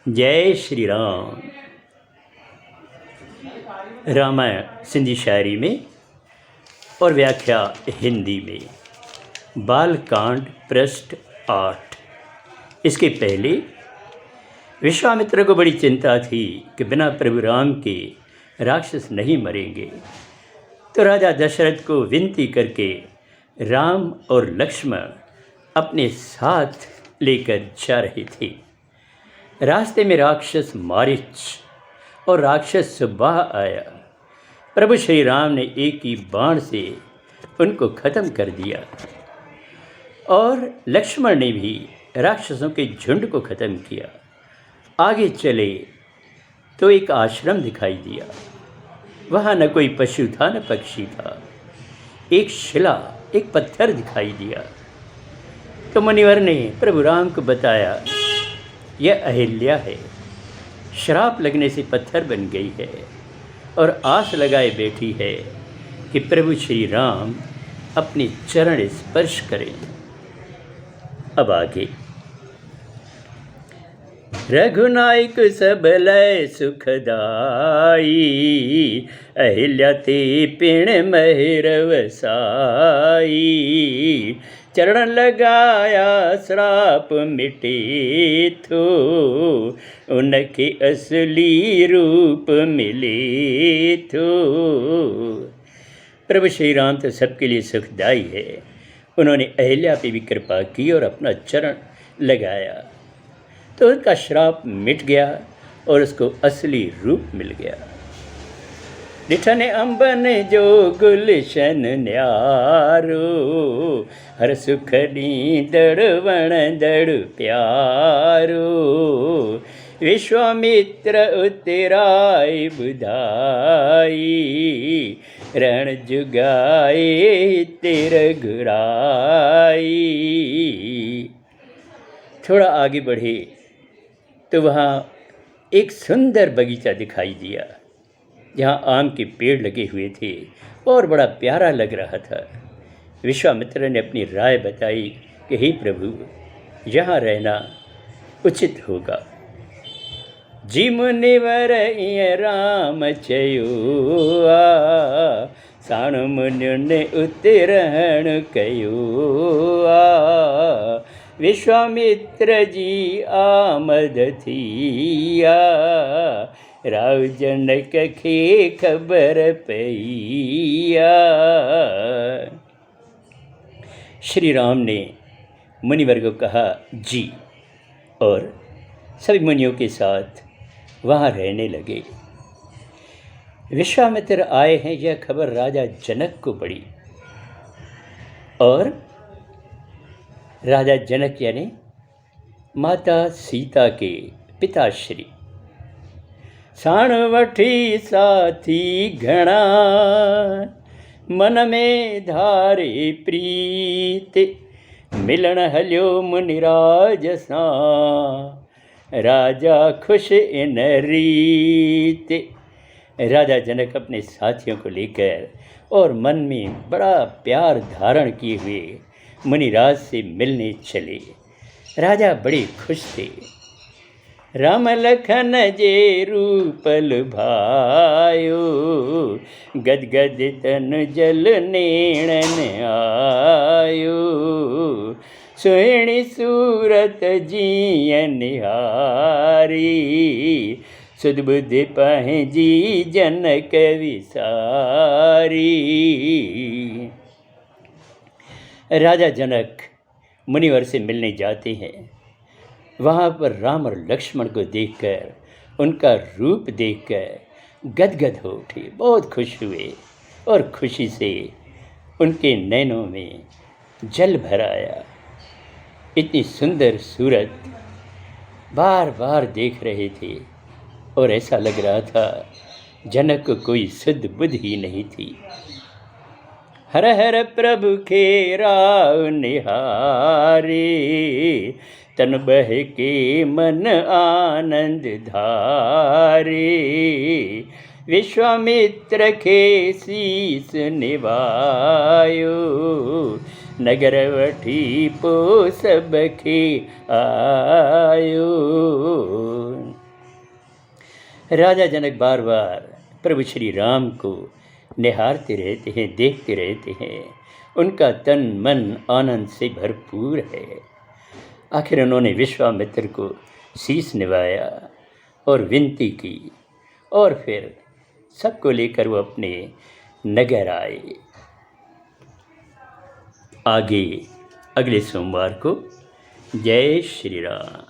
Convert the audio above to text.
जय श्री राम। रामायण सिंधी शायरी में और व्याख्या हिंदी में। बालकांड पृष्ठ 8। इसके पहले विश्वामित्र को बड़ी चिंता थी कि बिना प्रभु राम के राक्षस नहीं मरेंगे, तो राजा दशरथ को विनती करके राम और लक्ष्मण अपने साथ लेकर जा रहे थे। रास्ते में राक्षस मारीच और राक्षस सुबाह आया। प्रभु श्री राम ने एक ही बाण से उनको खत्म कर दिया और लक्ष्मण ने भी राक्षसों के झुंड को खत्म किया। आगे चले तो एक आश्रम दिखाई दिया। वहाँ न कोई पशु था न पक्षी था। एक शिला, एक पत्थर दिखाई दिया। तो मुनिवर ने प्रभु राम को बताया, यह अहिल्या है, श्राप लगने से पत्थर बन गई है और आस लगाए बैठी है कि प्रभु श्री राम अपने चरण स्पर्श करें। अब आगे। रघुनायक सब लय सुखदाई, अहिल्या ते पिण महिरव साई। चरण लगाया श्राप मिटे थो, उनके असली रूप मिले थो। प्रभु श्री राम तो सबके लिए सुखदाई है। उन्होंने अहिल्या पे भी कृपा की और अपना चरण लगाया तो उनका श्राप मिट गया और उसको असली रूप मिल गया। निठन अंबन जो गुलशन न्यारो, हर सुख नींदड़ वणदड़ प्यारो। विश्वामित्र उतराय बुधाई, रण जुगाए तेर घुराई। थोड़ा आगे बढ़े तो वहाँ एक सुंदर बगीचा दिखाई दिया जहाँ आम के पेड़ लगे हुए थे और बड़ा प्यारा लग रहा था। विश्वामित्र ने अपनी राय बताई कि हे प्रभु, यहाँ रहना उचित होगा। जी मुनिवर राम चयुआ, साण मुनि ने उतरहण कयुआ। विश्वामित्र जी आमद थिया, राव जनक के खबर पईया। श्री राम ने मुनिवर को कहा जी, और सभी मुनियों के साथ वहाँ रहने लगे। विश्वामित्र आए हैं यह खबर राजा जनक को पड़ी और राजा जनक यानी माता सीता के पिताश्री साण वठी साथी घना, मन में धारे प्रीत। मिलन हल्यो मुनिराज सा, राजा खुश इन रीत। राजा जनक अपने साथियों को लेकर और मन में बड़ा प्यार धारण किए हुए मुनिराज से मिलने चले। राजा बड़े खुश थे। राम लखन जे रूपल भायो, गदगद तन जल नेणन आयो। सुहिणी सूरत जिय निहारी, सुध बुद्धि पंहिंजी जनक विसारी। राजा जनक मुनिवर से मिलने जाते हैं। वहाँ पर राम और लक्ष्मण को देखकर, उनका रूप देखकर गदगद हो उठे, बहुत खुश हुए और खुशी से उनके नैनों में जल भर आया। इतनी सुंदर सूरत बार बार देख रहे थे और ऐसा लग रहा था जनक को कोई सुध बुध ही नहीं थी। हर हर प्रभु के राव निहारे, तन बह के मन आनंद धारे। विश्वामित्र के शीस निभायो, नगर वठी पो सबके आयो। राजा जनक बार बार प्रभु श्री राम को निहारते रहते हैं, देखते रहते हैं। उनका तन मन आनंद से भरपूर है। आखिर उन्होंने विश्वामित्र को शीश निभाया और विनती की और फिर सबको लेकर वो अपने नगर आए। आगे अगले सोमवार को। जय श्री राम।